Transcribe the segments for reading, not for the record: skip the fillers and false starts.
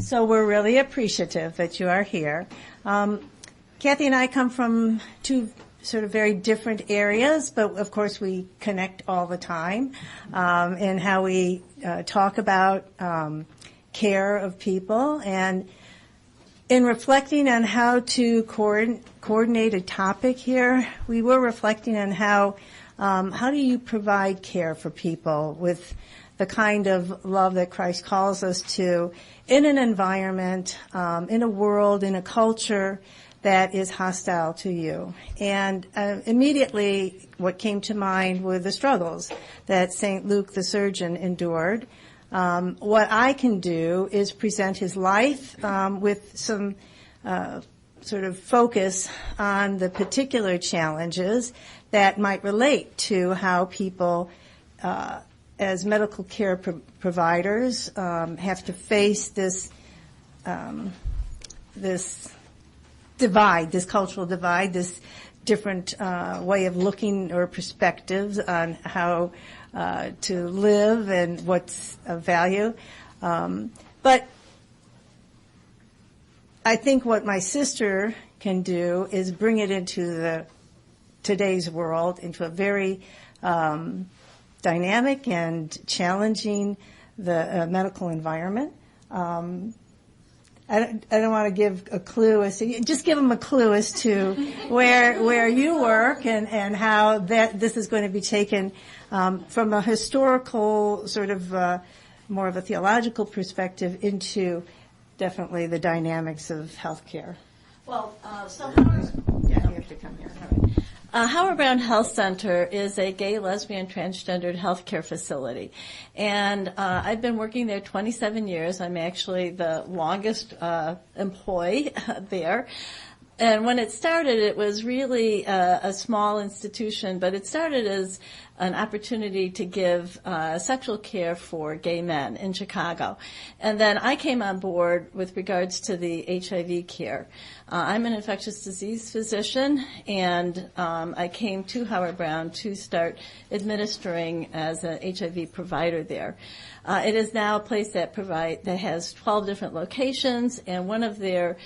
So we're really appreciative that you are here. Kathy and I come from two sort of very different areas, but of course we connect all the time in how we talk about care of people. And in reflecting on how to coordinate a topic here, we were reflecting on how do you provide care for people with the kind of love that Christ calls us to in an environment, in a world, in a culture that is hostile to you. And immediately what came to mind were the struggles that St. Luke the surgeon endured. What I can do is present his life with some sort of focus on the particular challenges that might relate to how people, as medical care providers, have to face this divide, this cultural divide, this different way of looking or perspectives on how to live and what's of value. But I think what my sister can do is bring it into today's world, into a very dynamic and challenging medical environment. I don't want to give a clue just give them a clue as to where you work and how this is going to be taken from a historical sort of more of a theological perspective into definitely the dynamics of healthcare. Well, you have to come here. All right. Howard Brown Health Center is a gay, lesbian, transgendered healthcare facility. And I've been working there 27 years. I'm actually the longest employee there. And when it started, it was really a small institution, but it started as an opportunity to give sexual care for gay men in Chicago. And then I came on board with regards to the HIV care. I'm an infectious disease physician, and I came to Howard Brown to start administering as an HIV provider there. It is now a place that has 12 different locations, and one of their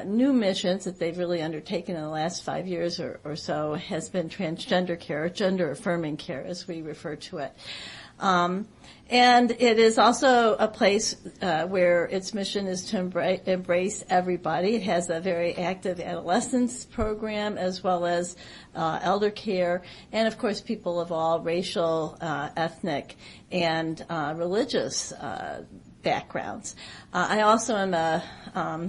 new missions that they've really undertaken in the last 5 years or so has been transgender care, or gender-affirming care, as we refer to it. And it is also a place where its mission is to embrace everybody. It has a very active adolescence program as well as elder care, and of course people of all racial, ethnic, and religious backgrounds. I also am a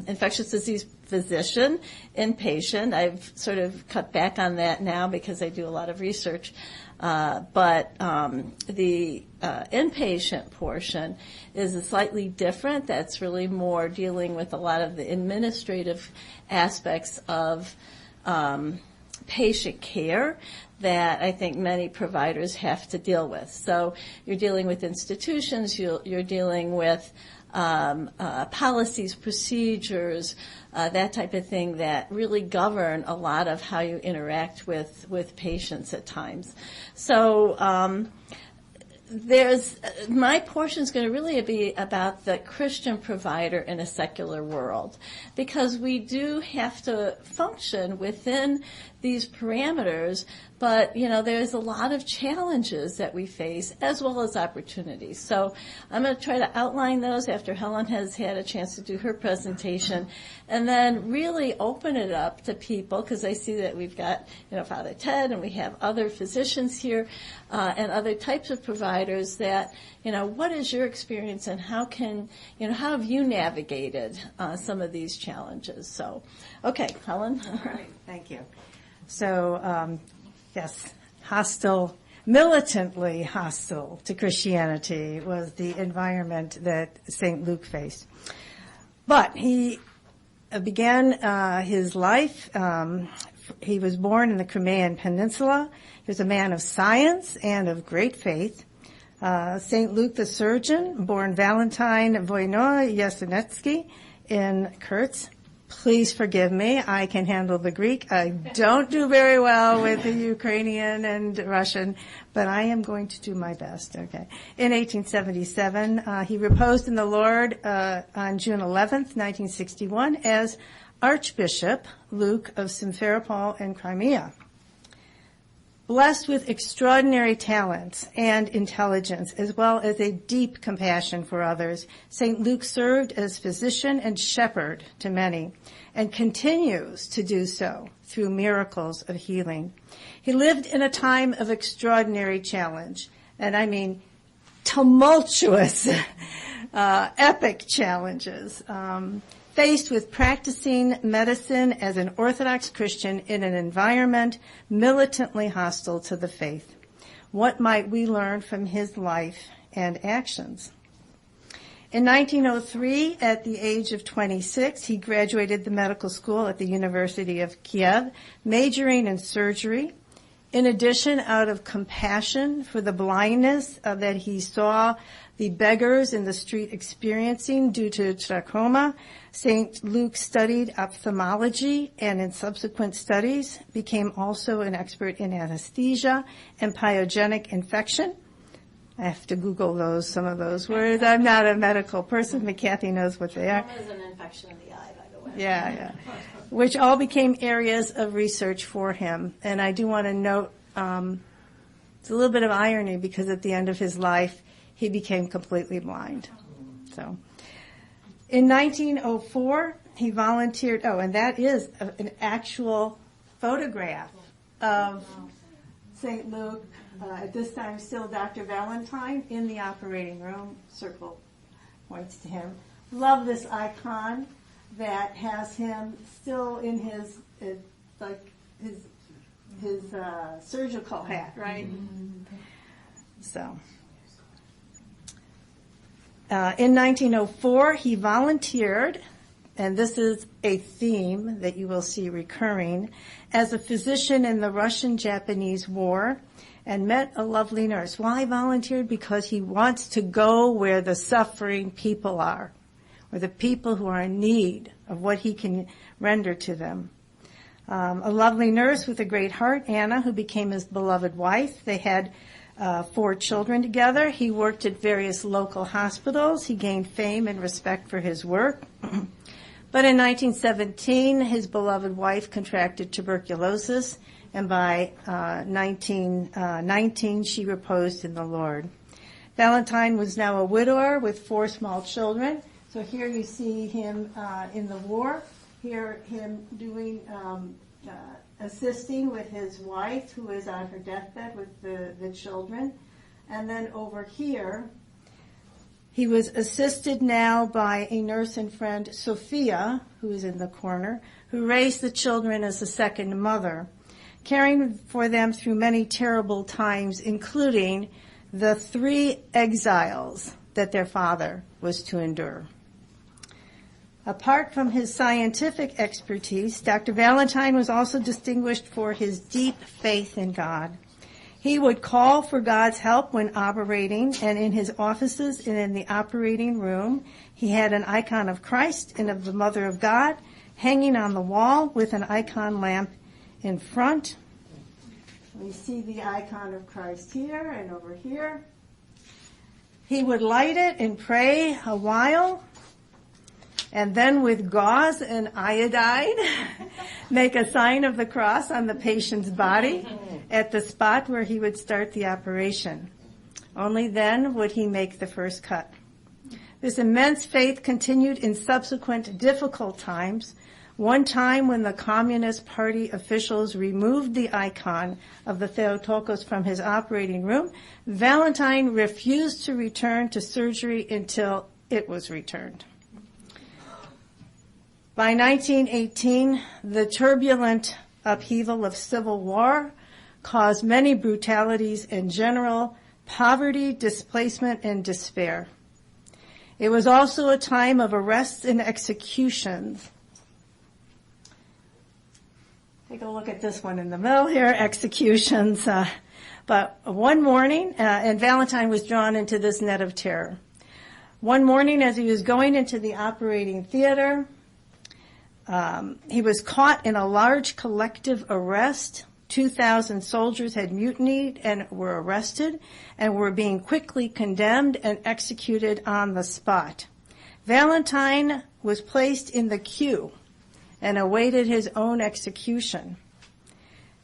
infectious disease physician, inpatient. I've sort of cut back on that now because I do a lot of research. But the inpatient portion is slightly different. That's really more dealing with a lot of the administrative aspects of patient care that I think many providers have to deal with. So you're dealing with institutions, you're dealing with policies, procedures, that type of thing that really govern a lot of how you interact with patients at times. So my portion is going to really be about the Christian provider in a secular world, because we do have to function within these parameters, but there's a lot of challenges that we face as well as opportunities. So I'm going to try to outline those after Helen has had a chance to do her presentation, and then really open it up to people, because I see that we've got Father Ted and we have other physicians here and other types of providers that what is your experience and how have you navigated some of these challenges? So, okay, Helen. All right, thank you. So, yes, militantly hostile to Christianity was the environment that St. Luke faced. But he began his life, he was born in the Crimean Peninsula. He was a man of science and of great faith. St. Luke the surgeon, born Valentine Voyno Yasenetsky in Kursk, Please forgive me. I can handle the Greek. I don't do very well with the Ukrainian and Russian, but I am going to do my best. Okay. In 1877, he reposed in the Lord on June 11th, 1961, as Archbishop Luke of Simferopol and Crimea. Blessed with extraordinary talents and intelligence, as well as a deep compassion for others, St. Luke served as physician and shepherd to many, and continues to do so through miracles of healing. He lived in a time of extraordinary challenge, and I mean tumultuous, epic challenges, faced with practicing medicine as an Orthodox Christian in an environment militantly hostile to the faith. What might we learn from his life and actions? In 1903, at the age of 26, he graduated the medical school at the University of Kiev, majoring in surgery. In addition, out of compassion for the blindness that he saw the beggars in the street experiencing due to trachoma, St. Luke studied ophthalmology and in subsequent studies became also an expert in anesthesia and pyogenic infection. I have to Google some of those words. I'm not a medical person, but Kathy knows what they are. Trachoma is an infection of the eye, by the way. Yeah. Which all became areas of research for him. And I do want to note, it's a little bit of irony because at the end of his life, he became completely blind. So, in 1904, he volunteered. Oh, and that is an actual photograph of St. Luke, at this time still Dr. Valentine, in the operating room. Circle points to him. Love this icon that has him still in his surgical hat, right? So. In 1904, he volunteered, and this is a theme that you will see recurring, as a physician in the Russian-Japanese War, and met a lovely nurse. Why volunteered? Because he wants to go where the suffering people are, or the people who are in need of what he can render to them. A lovely nurse with a great heart, Anna, who became his beloved wife. They had 4 children together. He worked at various local hospitals. He gained fame and respect for his work. But in 1917, his beloved wife contracted tuberculosis, and by 1919, she reposed in the Lord. Valentine was now a widower with 4 small children. So here you see him in the war. Here him doing assisting with his wife, who is on her deathbed with the children. And then over here, he was assisted now by a nurse and friend, Sophia, who is in the corner, who raised the children as a second mother, caring for them through many terrible times, including the 3 exiles that their father was to endure. Apart from his scientific expertise, Dr. Valentine was also distinguished for his deep faith in God. He would call for God's help when operating, and in his offices and in the operating room, he had an icon of Christ and of the Mother of God hanging on the wall with an icon lamp in front. We see the icon of Christ here and over here. He would light it and pray a while, and then with gauze and iodine, make a sign of the cross on the patient's body at the spot where he would start the operation. Only then would he make the first cut. This immense faith continued in subsequent difficult times. One time when the Communist Party officials removed the icon of the Theotokos from his operating room, Valentine refused to return to surgery until it was returned. By 1918, the turbulent upheaval of civil war caused many brutalities and general poverty, displacement, and despair. It was also a time of arrests and executions. Take a look at this one in the middle here, executions. But one morning, and Valentine was drawn into this net of terror. One morning as he was going into the operating theater, He was caught in a large collective arrest. 2,000 soldiers had mutinied and were arrested and were being quickly condemned and executed on the spot. Valentine was placed in the queue and awaited his own execution.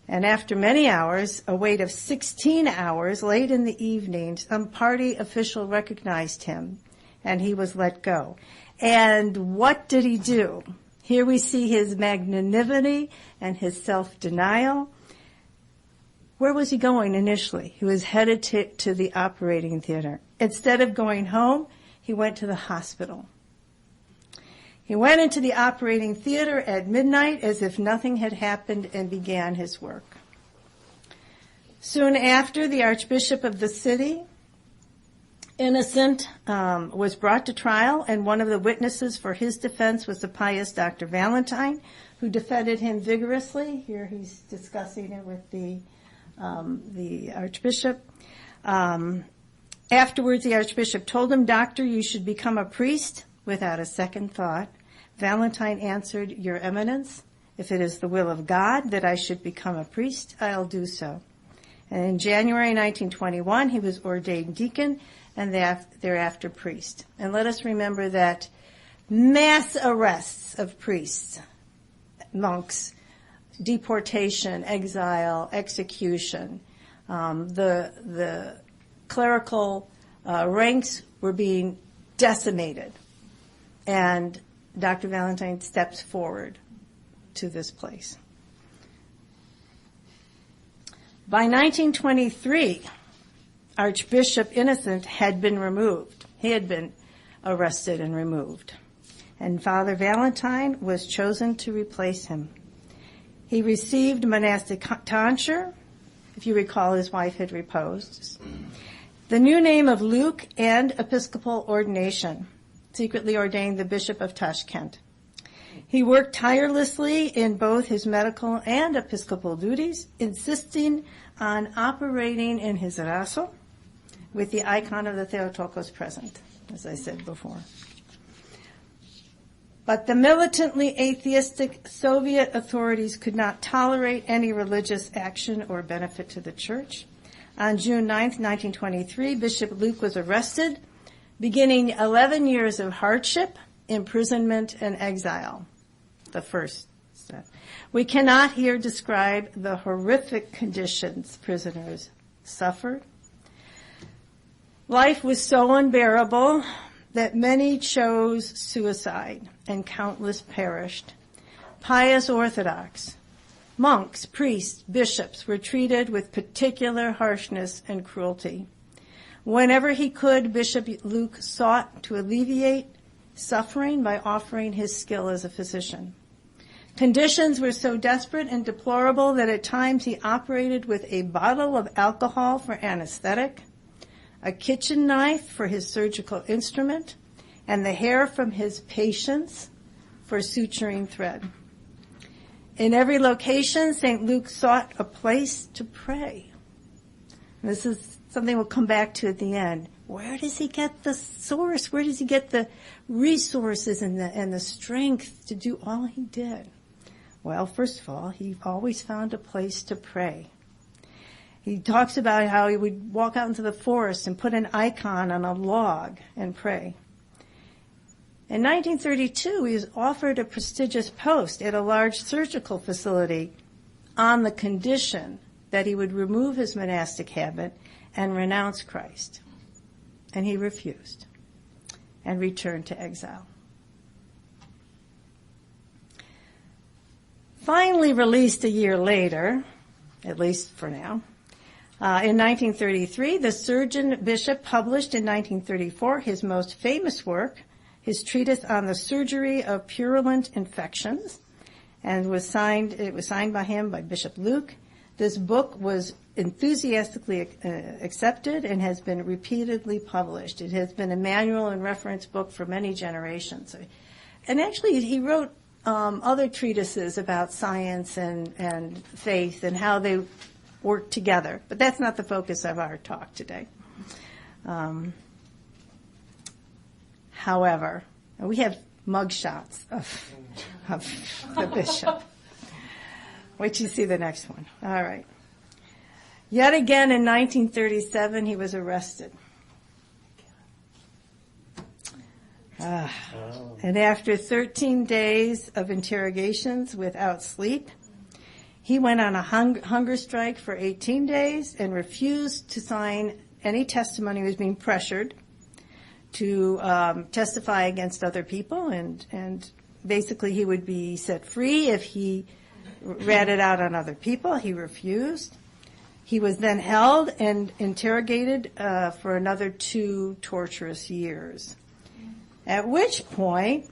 And after many hours, a wait of 16 hours, late in the evening, some party official recognized him, and he was let go. And what did he do? Here we see his magnanimity and his self-denial. Where was he going initially? He was headed to the operating theater. Instead of going home, he went to the hospital. He went into the operating theater at midnight as if nothing had happened and began his work. Soon after, the Archbishop of the city, Innocent, was brought to trial, and one of the witnesses for his defense was the pious Dr. Valentine, who defended him vigorously. Here he's discussing it with the Archbishop. Afterwards, the Archbishop told him, "Doctor, you should become a priest," without a second thought. Valentine answered, "Your Eminence, if it is the will of God that I should become a priest, I'll do so." And in January 1921, he was ordained deacon and thereafter priest. And let us remember that mass arrests of priests, monks, deportation, exile, execution, the clerical ranks were being decimated. And Dr. Valentine steps forward to this place. By 1923, Archbishop Innocent had been removed. He had been arrested and removed. And Father Valentine was chosen to replace him. He received monastic tonsure. If you recall, his wife had reposed. The new name of Luke and episcopal ordination. Secretly ordained the Bishop of Tashkent. He worked tirelessly in both his medical and episcopal duties, insisting on operating in his raso with the icon of the Theotokos present, as I said before. But the militantly atheistic Soviet authorities could not tolerate any religious action or benefit to the Church. On June 9th, 1923, Bishop Luke was arrested, beginning 11 years of hardship, imprisonment, and exile, the first step. We cannot here describe the horrific conditions prisoners suffered. Life was so unbearable that many chose suicide, and countless perished. Pious Orthodox, monks, priests, bishops were treated with particular harshness and cruelty. Whenever he could, Bishop Luke sought to alleviate suffering by offering his skill as a physician. Conditions were so desperate and deplorable that at times he operated with a bottle of alcohol for anesthetic, a kitchen knife for his surgical instrument, and the hair from his patients for suturing thread. In every location, St. Luke sought a place to pray. This is something we'll come back to at the end. Where does he get the source? Where does he get the resources and the strength to do all he did? Well, first of all, he always found a place to pray. He talks about how he would walk out into the forest and put an icon on a log and pray. In 1932, he was offered a prestigious post at a large surgical facility on the condition that he would remove his monastic habit and renounce Christ. And he refused and returned to exile. Finally released a year later, at least for now, in 1933, the Surgeon Bishop published in 1934 his most famous work, his treatise on the surgery of purulent infections, and it was signed by him by Bishop Luke. This book was enthusiastically accepted and has been repeatedly published. It has been a manual and reference book for many generations. And actually, he wrote other treatises about science and faith and how they work together. But that's not the focus of our talk today. However, we have mugshots of the bishop. Wait till you see the next one. All right. Yet again in 1937, he was arrested. And after 13 days of interrogations without sleep, he went on a hunger strike for 18 days and refused to sign any testimony. He was being pressured to testify against other people, and basically he would be set free if he ratted out on other people. He refused. He was then held and interrogated for another 2 torturous years, at which point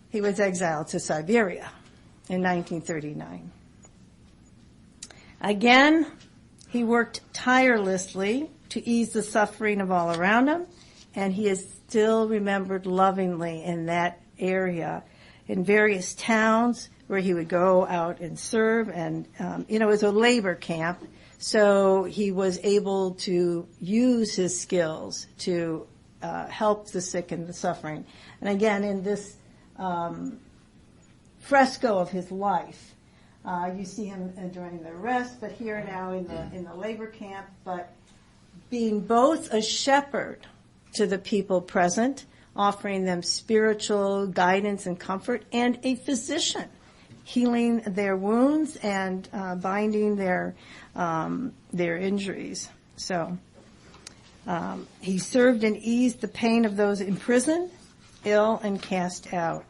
he was exiled to Siberia in 1939. Again, he worked tirelessly to ease the suffering of all around him, and he is still remembered lovingly in that area, in various towns where he would go out and serve. And, it was a labor camp, so he was able to use his skills to help the sick and the suffering. And again, in this fresco of his life, you see him during the arrest, but here now in the labor camp, but being both a shepherd to the people present, offering them spiritual guidance and comfort, and a physician, healing their wounds and binding their injuries. So he served and eased the pain of those imprisoned, ill, and cast out.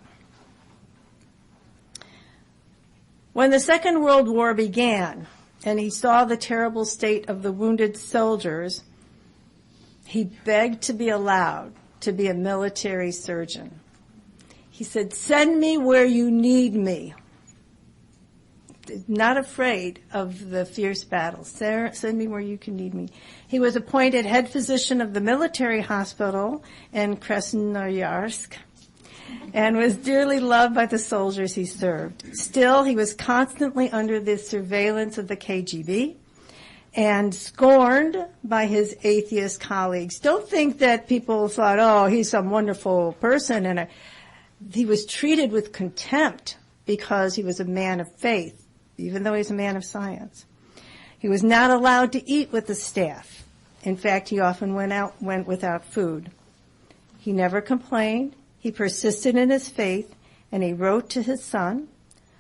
When the Second World War began and he saw the terrible state of the wounded soldiers, he begged to be allowed to be a military surgeon. He said, "Send me where you need me." Not afraid of the fierce battles. Send me where you can need me. He was appointed head physician of the military hospital in Krasnoyarsk and was dearly loved by the soldiers he served. Still, he was constantly under the surveillance of the KGB and scorned by his atheist colleagues. Don't think that people thought, oh, he's some wonderful person. And he was treated with contempt because he was a man of faith, even though he's a man of science. He was not allowed to eat with the staff. In fact, he often went without food. He never complained. He persisted in his faith, and he wrote to his son,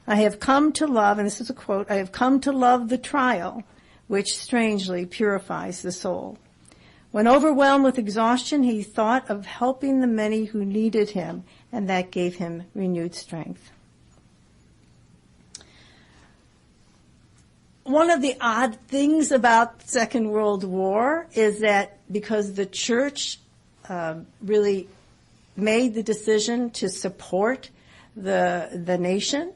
"I have come to love," and this is a quote, "I have come to love the trial, which strangely purifies the soul." When overwhelmed with exhaustion, he thought of helping the many who needed him, and that gave him renewed strength. One of the odd things about the Second World War is that because the church really made the decision to support the nation,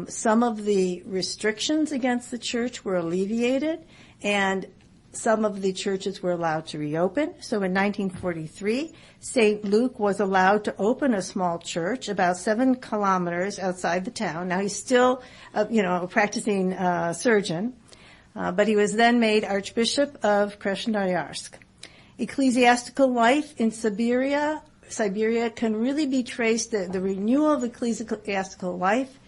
some of the restrictions against the church were alleviated, and some of the churches were allowed to reopen. So in 1943, St. Luke was allowed to open a small church about 7 kilometers outside the town. Now he's still, a practicing surgeon, but he was then made Archbishop of Krasnoyarsk. Ecclesiastical life in Siberia can really be traced, the renewal of ecclesiastical life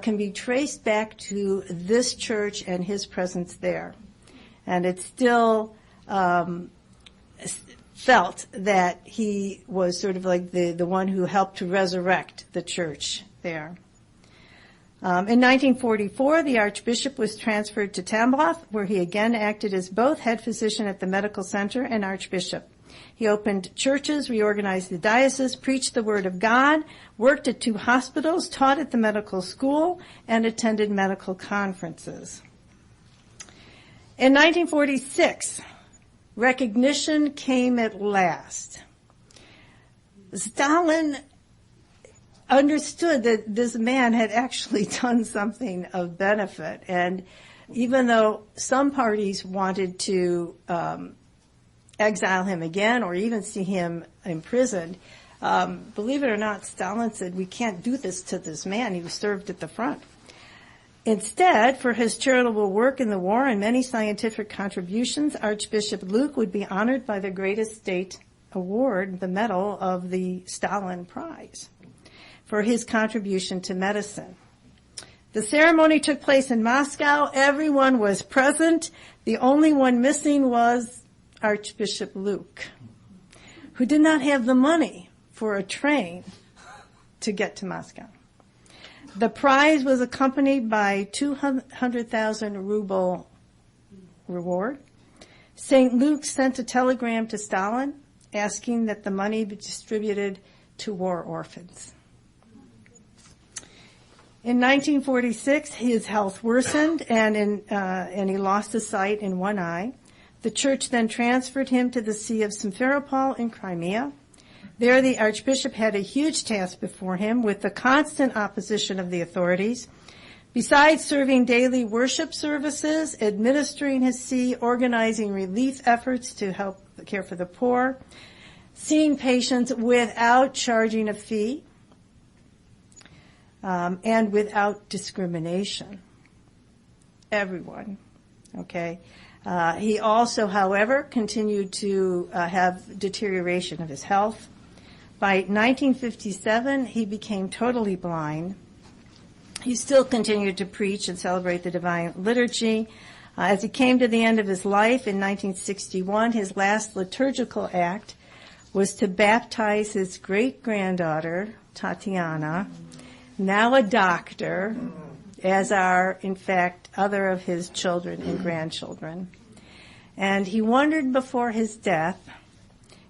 can be traced back to this church and his presence there. And it's still felt that he was sort of like the one who helped to resurrect the church there. In 1944, the Archbishop was transferred to Tambov, where he again acted as both head physician at the medical center and Archbishop. He opened churches, reorganized the diocese, preached the Word of God, worked at 2 hospitals, taught at the medical school, and attended medical conferences. In 1946, recognition came at last. Stalin understood that this man had actually done something of benefit, and even though some parties wanted to exile him again or even see him imprisoned, believe it or not, Stalin said, "We can't do this to this man. He was served at the front." Instead, for his charitable work in the war and many scientific contributions, Archbishop Luke would be honored by the greatest state award the medal of the Stalin Prize for his contribution to medicine. The ceremony took place in Moscow. Everyone was present. The only one missing was Archbishop Luke, who did not have the money for a train to get to Moscow. The prize was accompanied by 200,000 ruble reward. St. Luke sent a telegram to Stalin asking that the money be distributed to war orphans. In 1946, his health worsened, and he lost his sight in one eye. The church then transferred him to the See of Simferopol in Crimea. There, the archbishop had a huge task before him with the constant opposition of the authorities. Besides serving daily worship services, administering his see, organizing relief efforts to help care for the poor, seeing patients without charging a fee, and without discrimination. Everyone, okay? He also, however, continued to have deterioration of his health. By 1957, he became totally blind. He still continued to preach and celebrate the divine liturgy. As he came to the end of his life in 1961, his last liturgical act was to baptize his great-granddaughter, Tatiana, now a doctor, as are, in fact, other of his children and grandchildren. And he wondered before his death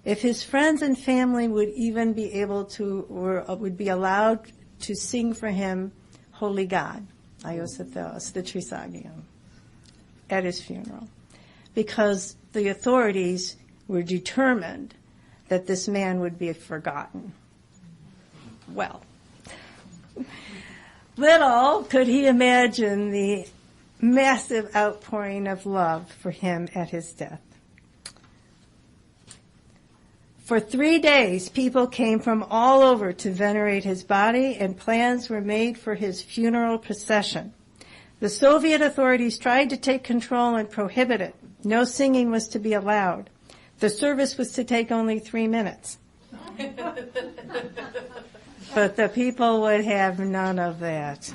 if his friends and family would even be able to, or would be allowed to sing for him Holy God, Ios Theos, the Trisagion, at his funeral, because the authorities were determined that this man would be forgotten. Well, little could he imagine the massive outpouring of love for him at his death. For 3 days, people came from all over to venerate his body, and plans were made for his funeral procession. The Soviet authorities tried to take control and prohibit it. No singing was to be allowed. The service was to take only 3 minutes. But the people would have none of that.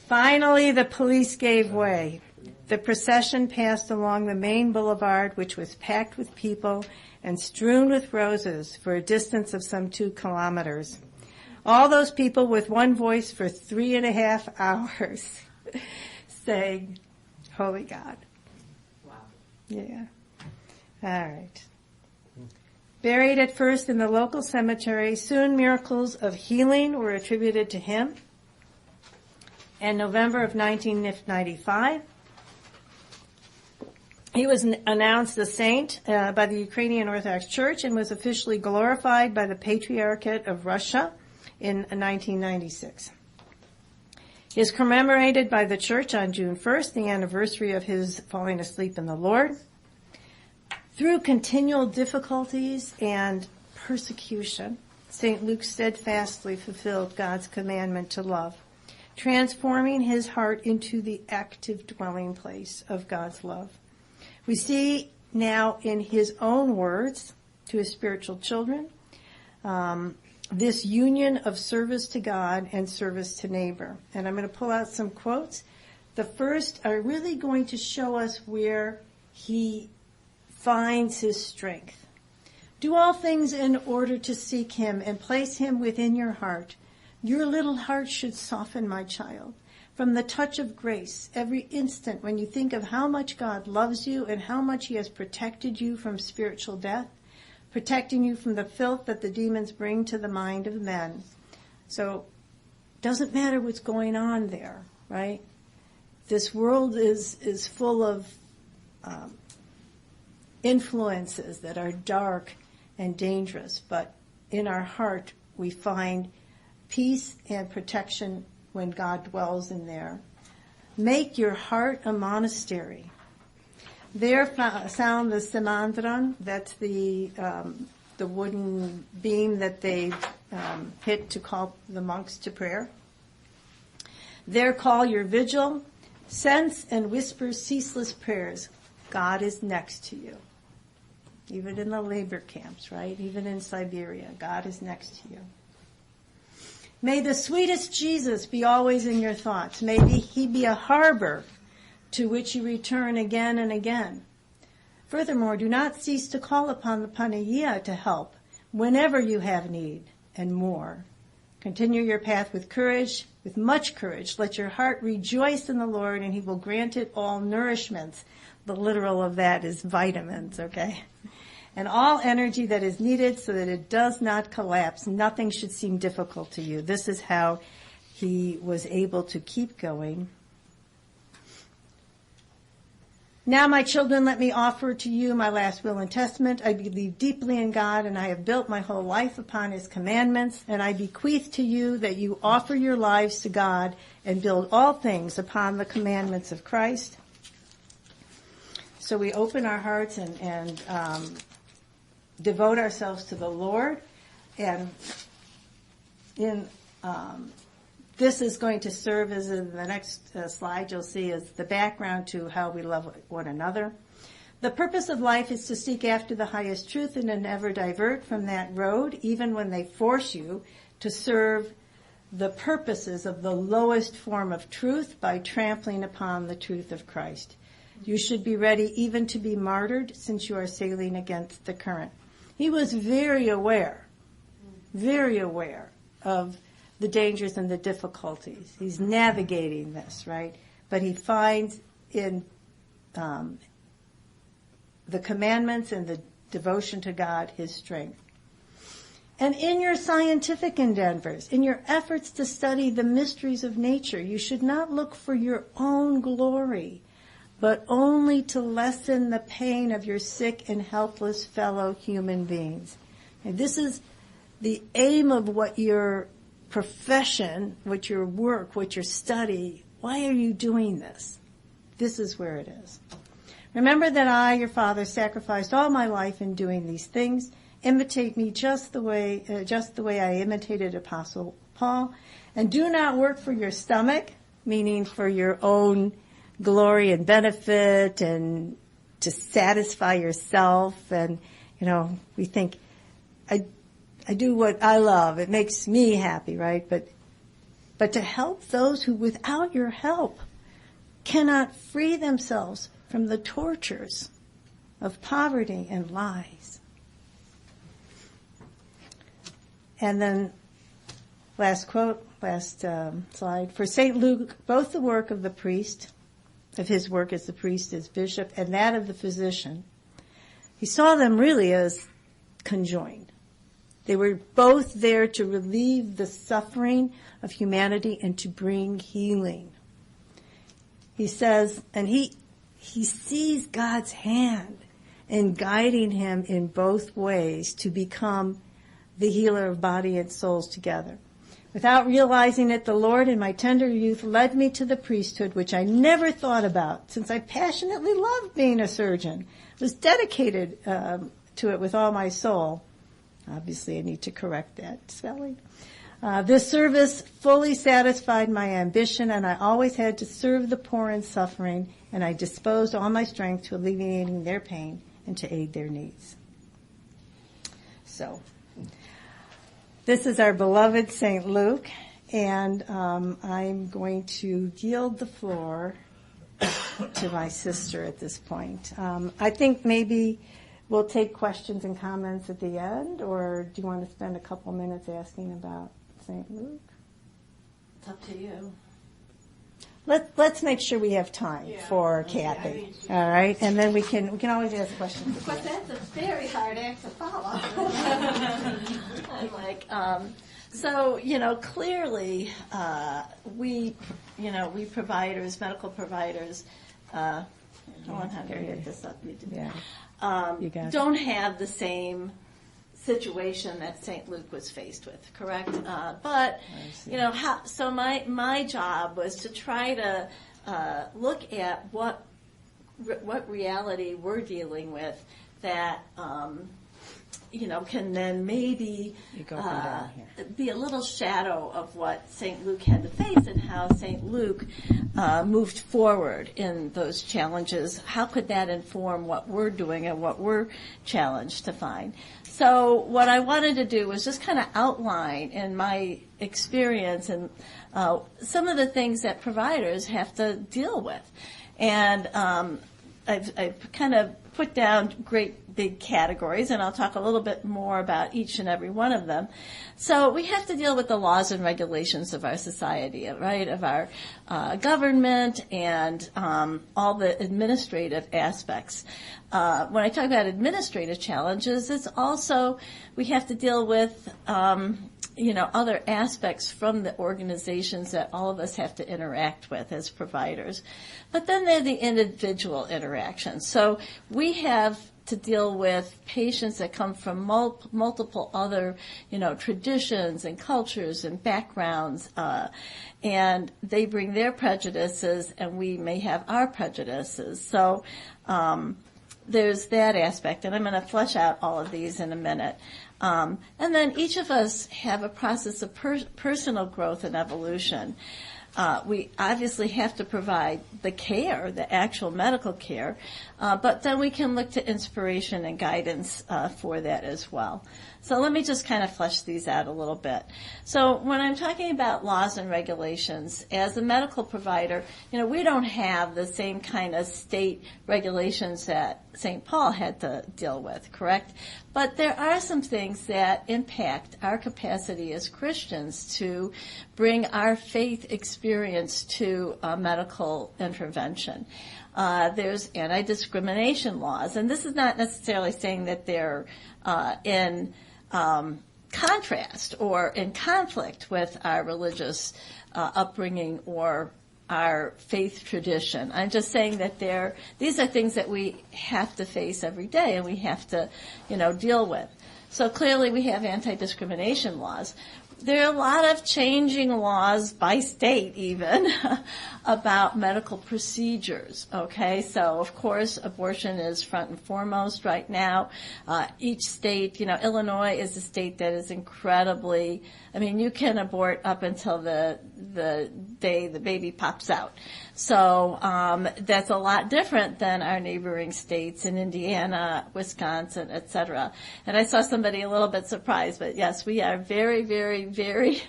Finally, the police gave way. The procession passed along the main boulevard, which was packed with people and strewn with roses for a distance of some 2 kilometers. All those people with one voice for 3.5 hours sang, Holy God. Wow. Yeah. All right. Buried at first in the local cemetery, soon miracles of healing were attributed to him. In November of 1995, he was announced a saint by the Ukrainian Orthodox Church and was officially glorified by the Patriarchate of Russia in 1996. He is commemorated by the Church on June 1st, the anniversary of his falling asleep in the Lord. Through continual difficulties and persecution, St. Luke steadfastly fulfilled God's commandment to love, transforming his heart into the active dwelling place of God's love. We see now in his own words to his spiritual children, this union of service to God and service to neighbor. And I'm going to pull out some quotes. The first are really going to show us where he finds his strength. Do all things in order to seek him and place him within your heart. Your little heart should soften, my child, from the touch of grace every instant when you think of how much God loves you and how much he has protected you from spiritual death, protecting you from the filth that the demons bring to the mind of men. So it doesn't matter what's going on there, right? This world is full of influences that are dark and dangerous, but in our heart we find peace and protection when God dwells in there. Make your heart a monastery. There sound the simandran, that's the wooden beam that they hit to call the monks to prayer. There call your vigil, sense and whisper ceaseless prayers. God is next to you. even in the labor camps, right? Even in Siberia, God is next to you. May the sweetest Jesus be always in your thoughts. May he be a harbor to which you return again and again. Furthermore, do not cease to call upon the Panagia to help whenever you have need, and more. Continue your path with courage, with much courage. Let your heart rejoice in the Lord, and he will grant it all nourishments. The literal of that is vitamins, okay? And all energy that is needed so that it does not collapse. Nothing should seem difficult to you. This is how he was able to keep going. Now, my children, let me offer to you my last will and testament. I believe deeply in God, and I have built my whole life upon his commandments, and I bequeath to you that you offer your lives to God and build all things upon the commandments of Christ. So we open our hearts and devote ourselves to the Lord, and this is going to serve as, in the next slide you'll see, as the background to how we love one another. The purpose of life is to seek after the highest truth and to never divert from that road, even when they force you to serve the purposes of the lowest form of truth by trampling upon the truth of Christ. You should be ready even to be martyred since you are sailing against the current. He was very aware of the dangers and the difficulties. He's navigating this, right? But he finds in the commandments and the devotion to God his strength. And in your scientific endeavors, in your efforts to study the mysteries of nature, you should not look for your own glory, but only to lessen the pain of your sick and helpless fellow human beings. And this is the aim of what your profession, what your work, what your study, why are you doing this? This is where it is. Remember that I, your father, sacrificed all my life in doing these things. Imitate me just the way I imitated Apostle Paul. And do not work for your stomach, meaning for your own glory and benefit and to satisfy yourself. And, we think, I do what I love. It makes me happy, right? But to help those who, without your help, cannot free themselves from the tortures of poverty and lies. And then, last quote, last slide. For St. Luke, both the work of the priest, of his work as the priest, as bishop, and that of the physician, he saw them really as conjoined. They were both there to relieve the suffering of humanity and to bring healing. He says, and he sees God's hand in guiding him in both ways to become the healer of body and souls together. Without realizing it, the Lord in my tender youth led me to the priesthood, which I never thought about, since I passionately loved being a surgeon, was dedicated to it with all my soul. Obviously, I need to correct that spelling. This service fully satisfied my ambition, and I always had to serve the poor and suffering, and I disposed all my strength to alleviating their pain and to aid their needs. So, this is our beloved St. Luke, and I'm going to yield the floor to my sister at this point. I think maybe we'll take questions and comments at the end, or do you want to spend a couple minutes asking about St. Luke? It's up to you. Let's make sure we have time for Kathy. All right, and then we can always ask questions. But that's a very hard act to follow. I'm like, so clearly, we providers, medical providers, I don't want to get this up. You do. Yeah. Don't have the same situation that St. Luke was faced with, correct? But so my job was to try to look at what reality we're dealing with that can then maybe You go from down here. be a little shadow of what St. Luke had to face and how St. Luke moved forward in those challenges. How could that inform what we're doing and what we're challenged to find? So what I wanted to do was just kind of outline in my experience and some of the things that providers have to deal with. And I've kind of put down great big categories, and I'll talk a little bit more about each and every one of them. So we have to deal with the laws and regulations of our society, right, of our government and all the administrative aspects. When I talk about administrative challenges, it's also we have to deal with other aspects from the organizations that all of us have to interact with as providers. But then there are the individual interactions. So we have to deal with patients that come from multiple other, traditions and cultures and backgrounds, and they bring their prejudices, and we may have our prejudices. So there's that aspect, and I'm going to flesh out all of these in a minute. And then each of us have a process of personal growth and evolution. We obviously have to provide the care, the actual medical care, but then we can look to inspiration and guidance for that as well. So let me just kind of flesh these out a little bit. So when I'm talking about laws and regulations, as a medical provider, we don't have the same kind of state regulations that St. Paul had to deal with, correct? But there are some things that impact our capacity as Christians to bring our faith experience to medical intervention. There's anti-discrimination laws, and this is not necessarily saying that they're in contrast or in conflict with our religious upbringing or our faith tradition. I'm just saying that these are things that we have to face every day and we have to, deal with. So clearly we have anti-discrimination laws. There are a lot of changing laws by state even about medical procedures, okay? So, of course, abortion is front and foremost right now. Each state, Illinois is a state that is incredibly, you can abort up until the day the baby pops out. So that's a lot different than our neighboring states in Indiana, Wisconsin, et cetera. And I saw somebody a little bit surprised, but yes, we are very, very, very,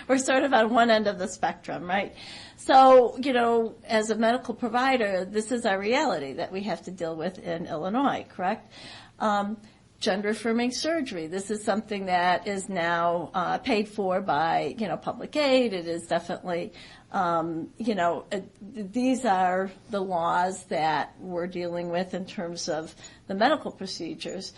we're sort of on one end of the spectrum, right? So, as a medical provider, this is our reality that we have to deal with in Illinois, correct? Gender-affirming surgery. This is something that is now paid for by, public aid. It is definitely, these are the laws that we're dealing with in terms of the medical procedures,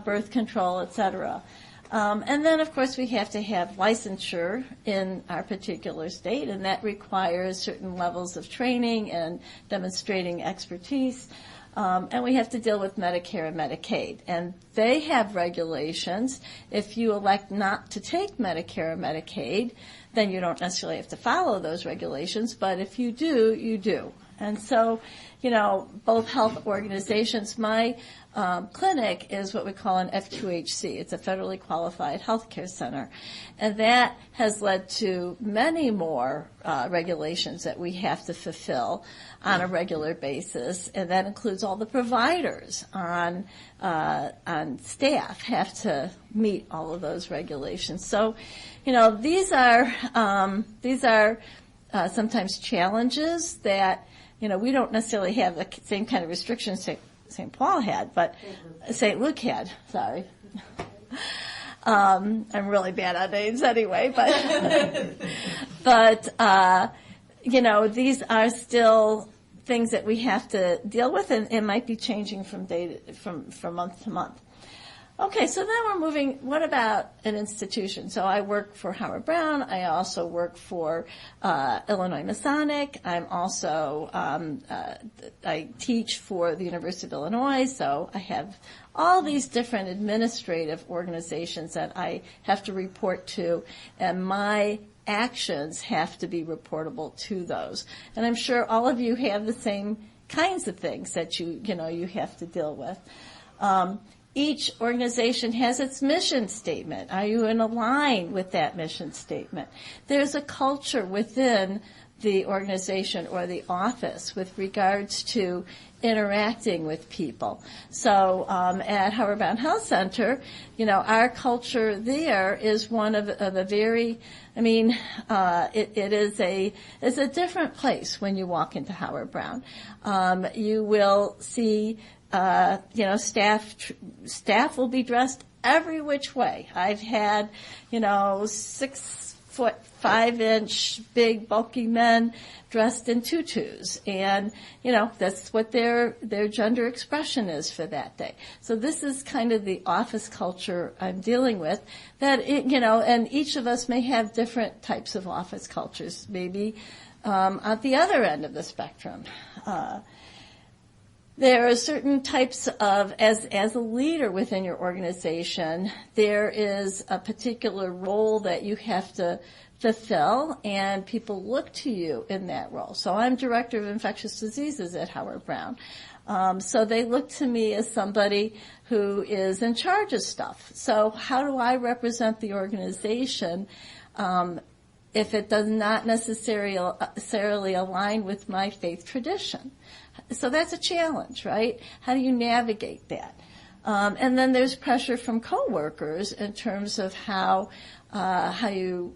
birth control, et cetera. And then, of course, we have to have licensure in our particular state, and that requires certain levels of training and demonstrating expertise. And we have to deal with Medicare and Medicaid. And they have regulations. If you elect not to take Medicare or Medicaid, then you don't necessarily have to follow those regulations. But if you do, you do. And so, both health organizations, my clinic is what we call an F2HC. It's a federally qualified healthcare center. And that has led to many more regulations that we have to fulfill on a regular basis. And that includes all the providers on staff have to meet all of those regulations. So, these are sometimes challenges that, we don't necessarily have the same kind of restrictions St. Paul had, but St. Luke had, sorry. I'm really bad on names anyway, but these are still things that we have to deal with, and it might be changing from month to month. Okay, so then we're moving, what about an institution? So I work for Howard Brown. I also work for Illinois Masonic. I'm also, I teach for the University of Illinois, so I have all these different administrative organizations that I have to report to, and my actions have to be reportable to those. And I'm sure all of you have the same kinds of things that you have to deal with. each organization has its mission statement. Are you in line with that mission statement? There's a culture within the organization or the office with regards to interacting with people. So at Howard Brown Health Center, our culture there is one of a very, it is a different place when you walk into Howard Brown. You will see staff will be dressed every which way. I've had, 6'5" big bulky men dressed in tutus, and that's what their gender expression is for that day. So this is kind of the office culture I'm dealing with. That and each of us may have different types of office cultures. Maybe at the other end of the spectrum. There are certain types of, as a leader within your organization, there is a particular role that you have to fulfill, and people look to you in that role. So I'm Director of Infectious Diseases at Howard Brown. So they look to me as somebody who is in charge of stuff. So how do I represent the organization if it does not necessarily align with my faith tradition? So that's a challenge, right? How do you navigate that? And then there's pressure from coworkers in terms of how do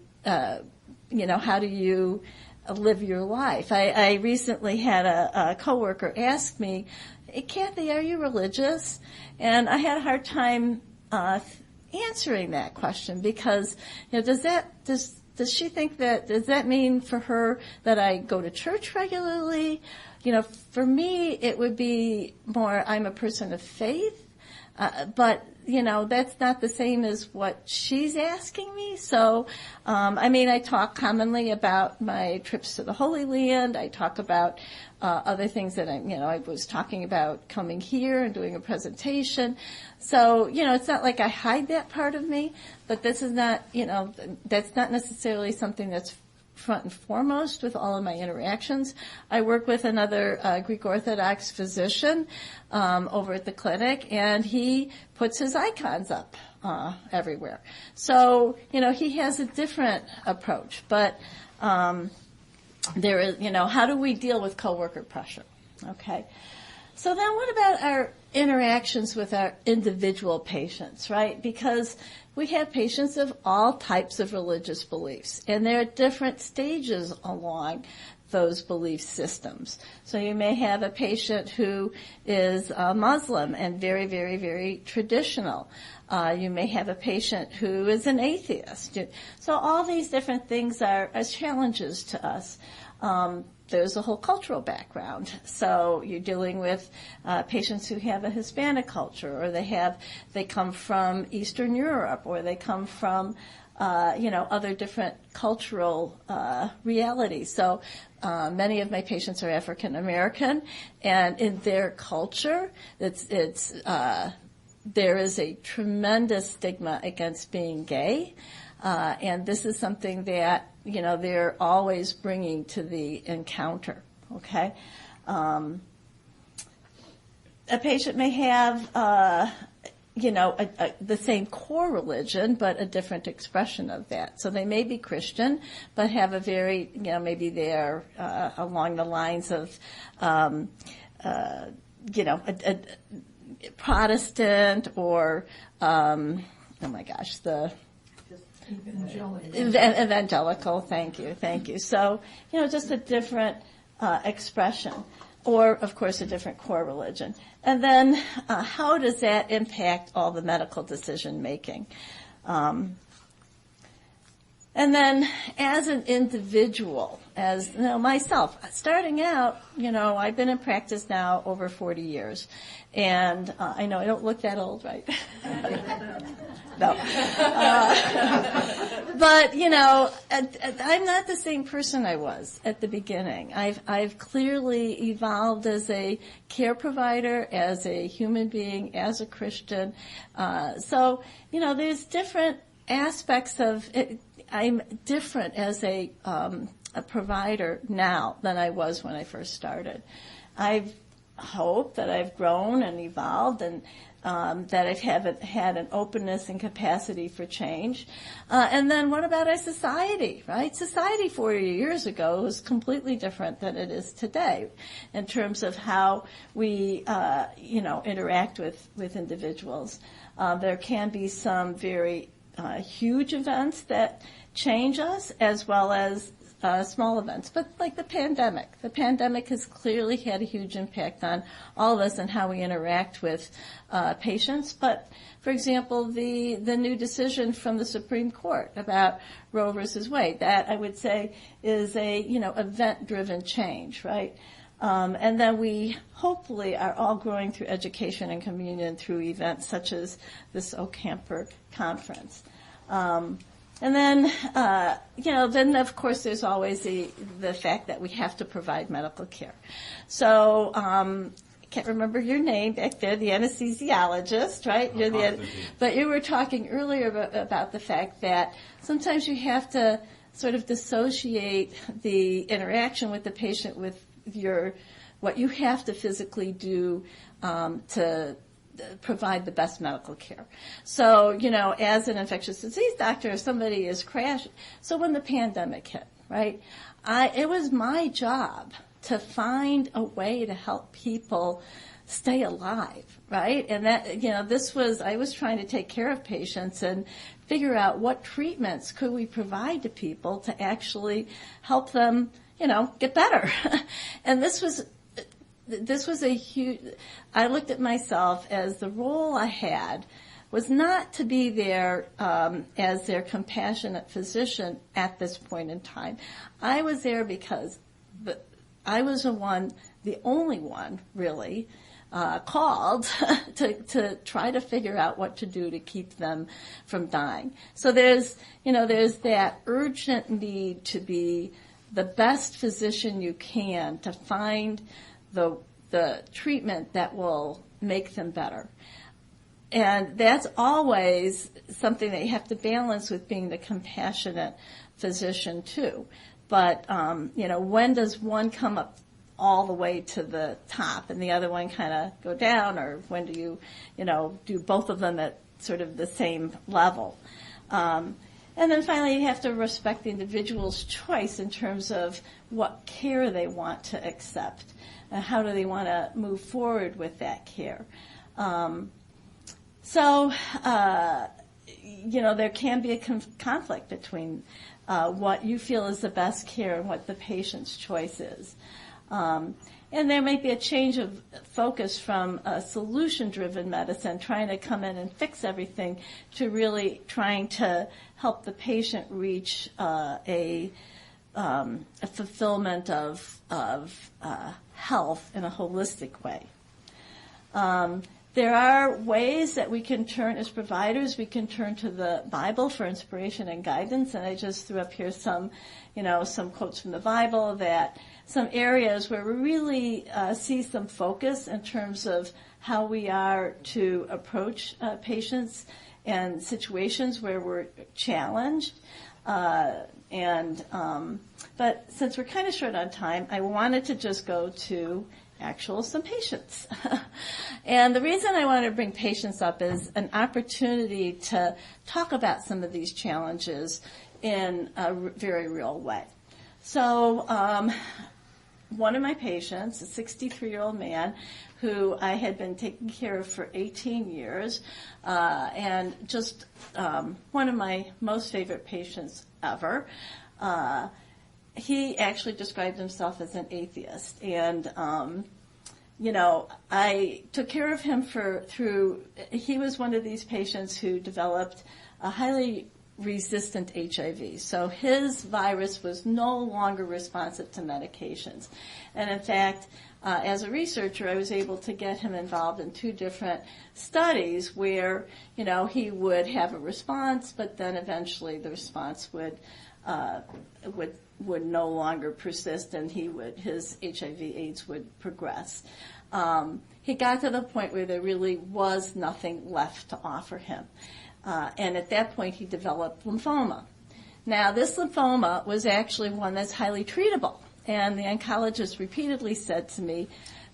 you live your life? I recently had a coworker ask me, "Hey, Kathy, are you religious?" And I had a hard time answering that question because does she think does that mean for her that I go to church regularly? For me, it would be more, I'm a person of faith, but, that's not the same as what she's asking me. So, I talk commonly about my trips to the Holy Land. I talk about other things that I was talking about coming here and doing a presentation. So, it's not like I hide that part of me, but this is not, that's not necessarily something that's front and foremost with all of my interactions. I work with another Greek Orthodox physician over at the clinic, and he puts his icons up everywhere. So, he has a different approach. But there is, how do we deal with coworker pressure? Okay. So then what about our interactions with our individual patients, right? Because we have patients of all types of religious beliefs, and there are different stages along those belief systems. So you may have a patient who is Muslim and very, very, very traditional. You may have a patient who is an atheist. So all these different things are challenges to us. There's a whole cultural background. So you're dealing with patients who have a Hispanic culture, or they come from Eastern Europe, or they come from other different cultural realities. So many of my patients are African American, and in their culture, there is a tremendous stigma against being gay. And this is something that, they're always bringing to the encounter, okay? A patient may have, the same core religion, but a different expression of that. So they may be Christian, but have a very, maybe they're along the lines of, a Protestant or, Evangelical, thank you. So, just a different expression, or, of course, a different core religion. And then how does that impact all the medical decision making? And then as an individual, as myself, starting out, I've been in practice now over 40 years. And I know I don't look that old, right? No. But, I'm not the same person I was at the beginning. I've clearly evolved as a care provider, as a human being, as a Christian. So, there's different aspects of it. I'm different as a provider now than I was when I first started. I've hope that I've grown and evolved, and that I haven't had an openness and capacity for change. And then what about our society, right? Society 40 years ago was completely different than it is today in terms of how we, interact with individuals. There can be some very huge events that change us, as well as small events, but like the pandemic. The pandemic has clearly had a huge impact on all of us and how we interact with patients. But, for example, the new decision from the Supreme Court about Roe versus Wade, that I would say is a event-driven change, right? And then we hopefully are all growing through education and communion through events such as this OCamper conference. And then, then of course there's always the fact that we have to provide medical care. So, I can't remember your name back there, the anesthesiologist, right? But you were talking earlier about the fact that sometimes you have to sort of dissociate the interaction with the patient with what you have to physically do to provide the best medical care. So, as an infectious disease doctor, if somebody is crashing, so when the pandemic hit, right, it was my job to find a way to help people stay alive, right? And that, I was trying to take care of patients and figure out what treatments could we provide to people to actually help them, get better. And this was a huge, I looked at myself as the role I had was not to be there as their compassionate physician at this point in time. I was there because I was the only one really called to try to figure out what to do to keep them from dying. So there's that urgent need to be the best physician you can to find the treatment that will make them better. And that's always something that you have to balance with being the compassionate physician too. But, when does one come up all the way to the top and the other one kind of go down, or when do you, do both of them at sort of the same level? And then finally, you have to respect the individual's choice in terms of what care they want to accept and how do they want to move forward with that care. There can be a conflict between what you feel is the best care and what the patient's choice is. And there might be a change of focus from a solution-driven medicine, trying to come in and fix everything, to really trying to help the patient reach a fulfillment of health in a holistic way. There are ways that we can turn, as providers, we can turn to the Bible for inspiration and guidance. And I just threw up here some quotes from the Bible, that some areas where we really see some focus in terms of how we are to approach patients and situations where we're challenged. But since we're kind of short on time, I wanted to just go to some patients. And the reason I wanted to bring patients up is an opportunity to talk about some of these challenges in a very real way. So one of my patients, a 63-year-old man who I had been taking care of for 18 years, and just one of my most favorite patients ever, he actually described himself as an atheist. And, I took care of him he was one of these patients who developed a highly resistant HIV. So his virus was no longer responsive to medications. And in fact, as a researcher, I was able to get him involved in 2 different studies where, he would have a response, but then eventually the response would no longer persist, and his HIV/AIDS would progress. He got to the point where there really was nothing left to offer him. And at that point, he developed lymphoma. Now, this lymphoma was actually one that's highly treatable. And the oncologist repeatedly said to me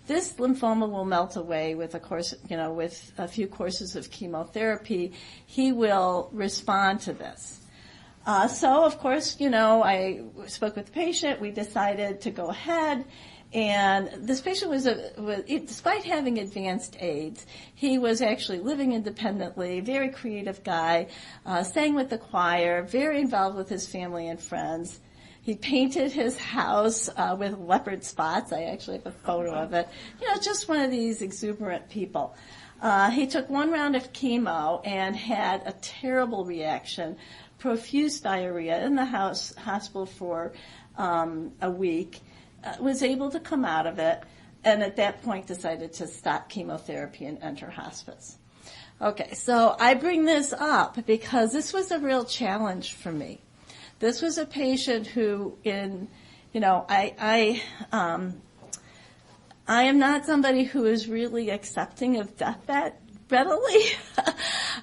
this lymphoma will melt away with with a few courses of chemotherapy. He will respond to this. So, of course, I spoke with the patient. We decided to go ahead. And this patient was despite having advanced AIDS, he was actually living independently, very creative guy, sang with the choir, very involved with his family and friends. He painted his house with leopard spots. I actually have a photo of it. Just one of these exuberant people. He took one round of chemo and had a terrible reaction, profuse diarrhea in the hospital for a week. Was able to come out of it, and at that point decided to stop chemotherapy and enter hospice. Okay, so I bring this up because this was a real challenge for me. This was a patient who, I am not somebody who is really accepting of death that readily.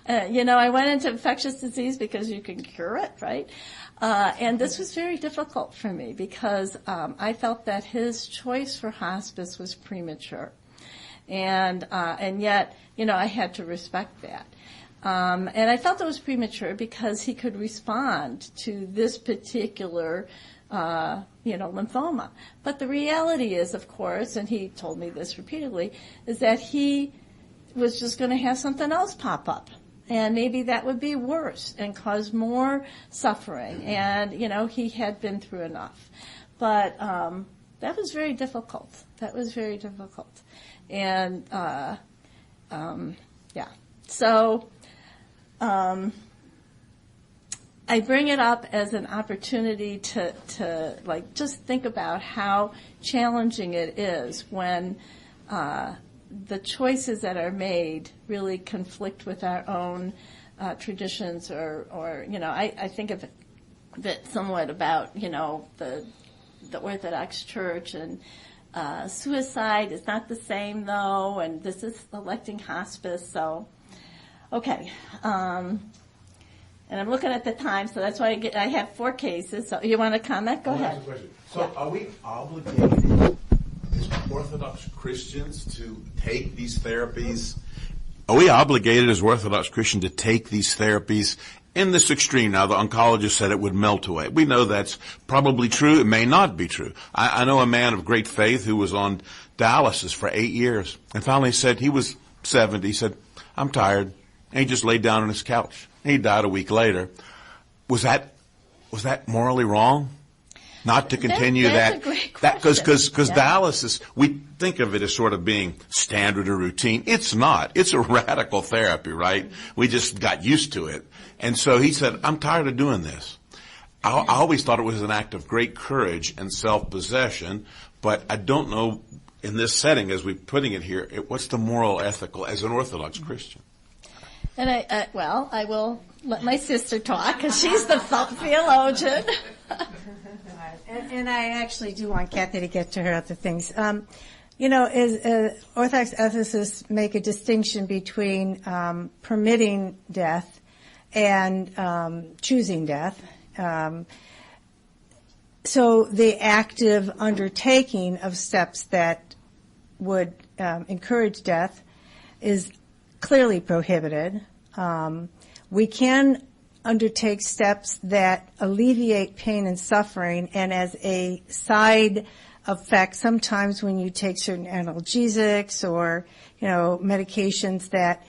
I went into infectious disease because you can cure it, right? And this was very difficult for me because I felt that his choice for hospice was premature. And yet, I had to respect that. And I felt it was premature because he could respond to this particular, lymphoma. But the reality is, of course, and he told me this repeatedly, is that he was just going to have something else pop up. And maybe that would be worse and cause more suffering. And, he had been through enough. But that was very difficult. And, So I bring it up as an opportunity to just think about how challenging it is when the choices that are made really conflict with our own traditions or I think of it somewhat about, the Orthodox Church and suicide is not the same though, and this is electing hospice, so, okay. And I'm looking at the time, so that's why I have 4 cases, so you want to comment? Go ahead. So are we obligated as Orthodox Christians to take these therapies? Are we obligated as Orthodox Christians to take these therapies in this extreme? Now, the oncologist said it would melt away. We know that's probably true. It may not be true. I know a man of great faith who was on dialysis for 8 years and finally said, he was 70, he said, I'm tired. And he just laid down on his couch. He died a week later. Was that morally wrong? Not to continue that's that? A great question. Because dialysis, we think of it as sort of being standard or routine. It's not. It's a radical therapy, right? We just got used to it. And so he said, I'm tired of doing this. I always thought it was an act of great courage and self-possession, but I don't know in this setting, as we're putting it here, what's the moral, ethical, as an Orthodox Christian? And I will let my sister talk because she's the theologian. And I actually do want Kathy to get to her other things. Orthodox ethicists make a distinction between permitting death and choosing death. So the active undertaking of steps that would encourage death is clearly prohibited. We can undertake steps that alleviate pain and suffering, and as a side effect, sometimes when you take certain analgesics or, medications that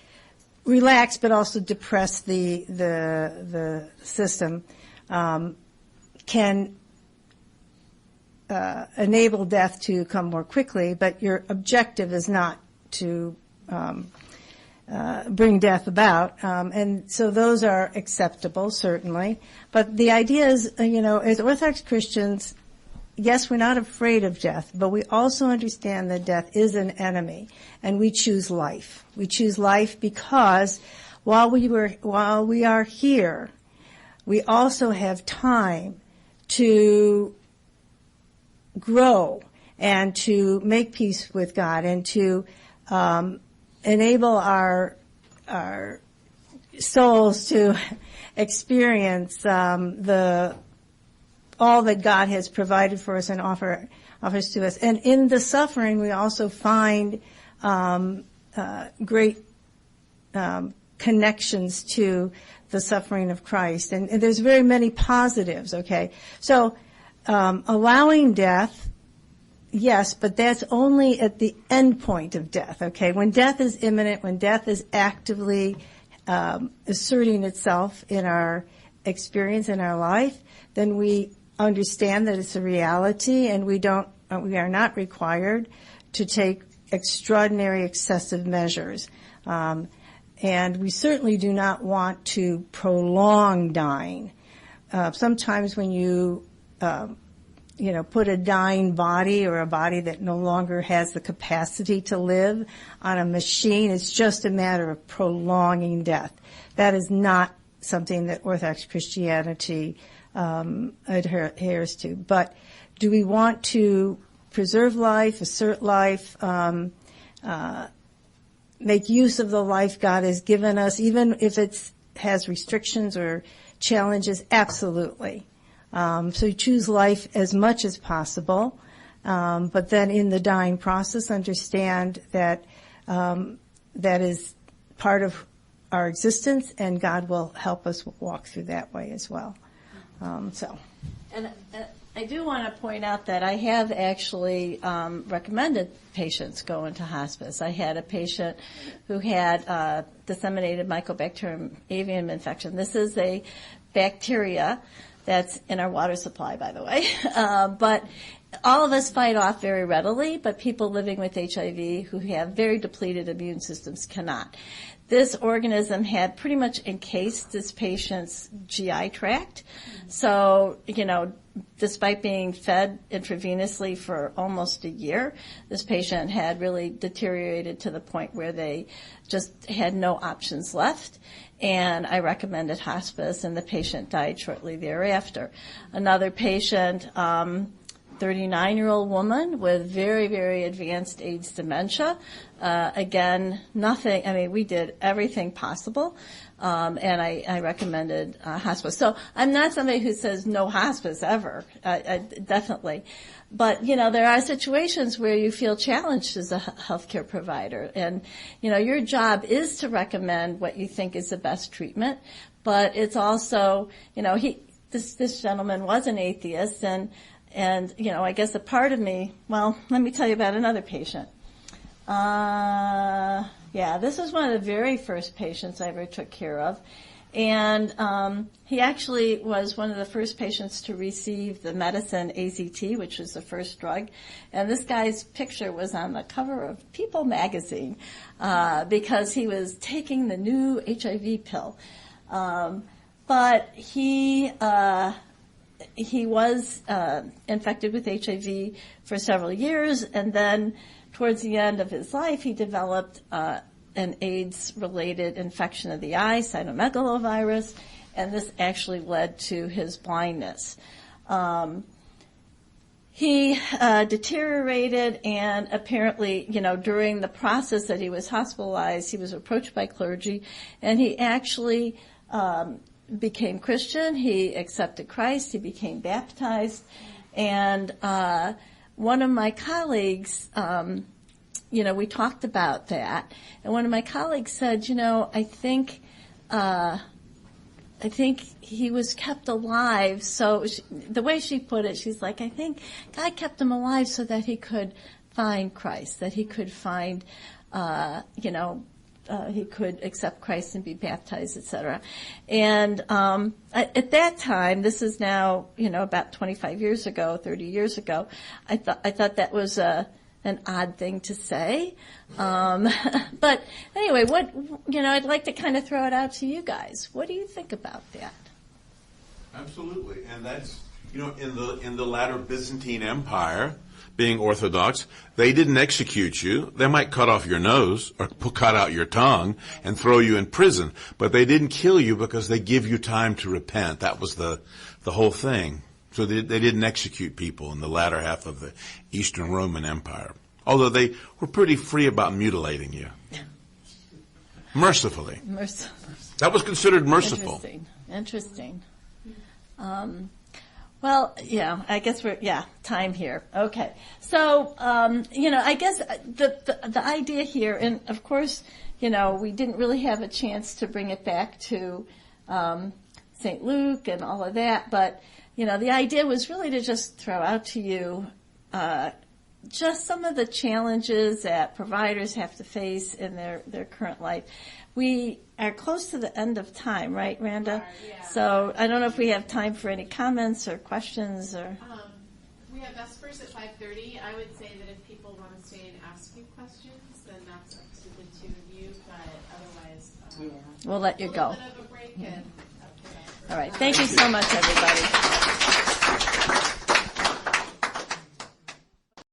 relax but also depress the system, can enable death to come more quickly, but your objective is not to bring death about, and so those are acceptable, certainly. But the idea is, as Orthodox Christians, yes, we're not afraid of death, but we also understand that death is an enemy, and we choose life. We choose life because while we are here, we also have time to grow and to make peace with God and to enable our souls to experience all that God has provided for us and offer offers to us. And in the suffering, we also find great connections to the suffering of Christ. And there's very many positives, okay? So allowing death, yes, but that's only at the end point of death, okay? When death is imminent, when death is actively asserting itself in our experience in our life, then we understand that it's a reality, and we are not required to take extraordinary, excessive measures. And we certainly do not want to prolong dying. Sometimes when you put a dying body or a body that no longer has the capacity to live on a machine, it's just a matter of prolonging death. That is not something that Orthodox Christianity adheres to. But do we want to preserve life, assert life, make use of the life God has given us, even if it has restrictions or challenges? Absolutely. So choose life as much as possible, but then in the dying process, understand that that is part of our existence, and God will help us walk through that way as well. And I do want to point out that I have actually recommended patients go into hospice. I had a patient who had disseminated Mycobacterium avium infection. This is a bacteria that's in our water supply, by the way. But all of us fight off very readily, but people living with HIV who have very depleted immune systems cannot. This organism had pretty much encased this patient's GI tract. So, despite being fed intravenously for almost a year, this patient had really deteriorated to the point where they just had no options left. And I recommended hospice, and the patient died shortly thereafter. Another patient, 39-year-old woman with very, very advanced AIDS dementia. Again, we did everything possible, and I recommended hospice. So I'm not somebody who says no hospice ever, definitely. But, there are situations where you feel challenged as a healthcare provider. And, your job is to recommend what you think is the best treatment. But it's also, this gentleman was an atheist, and I guess a part of me, well, let me tell you about another patient. This is one of the very first patients I ever took care of. And he actually was one of the first patients to receive the medicine AZT, which was the first drug. And this guy's picture was on the cover of People magazine because he was taking the new HIV pill. But he was infected with HIV for several years, and then towards the end of his life, he developed an AIDS-related infection of the eye, cytomegalovirus, and this actually led to his blindness. He deteriorated, and apparently, during the process that he was hospitalized, he was approached by clergy, and he actually became Christian. He accepted Christ. He became baptized. And one of my colleagues, we talked about that. And one of my colleagues said, I think he was kept alive. So the way she put it, she's like, I think God kept him alive so that he could find Christ, that he could find, he could accept Christ and be baptized, etc. And at that time, this is now, about 25 years ago, 30 years ago, I thought that was an odd thing to say. But anyway, I'd like to kind of throw it out to you guys. What do you think about that? Absolutely. And that's, in the latter Byzantine Empire, being Orthodox, they didn't execute you. They might cut off your nose or cut out your tongue and throw you in prison, but they didn't kill you because they give you time to repent. That was the whole thing. So they didn't execute people in the latter half of the Eastern Roman Empire, although they were pretty free about mutilating you. Mercifully. That was considered merciful. Interesting. Well, yeah, I guess time here. Okay. So, I guess the idea here, and of course, we didn't really have a chance to bring it back to St. Luke and all of that, but, the idea was really to just throw out to you just some of the challenges that providers have to face in their current life. We are close to the end of time, right, Randa? Yeah. So I don't know if we have time for any comments or questions or. We have Vespers at 5:30. I would say that if people want to stay and ask you questions, then that's up to the two of you. But otherwise, We'll let you go. A little bit of a break and. All right. Thank you so much, everybody.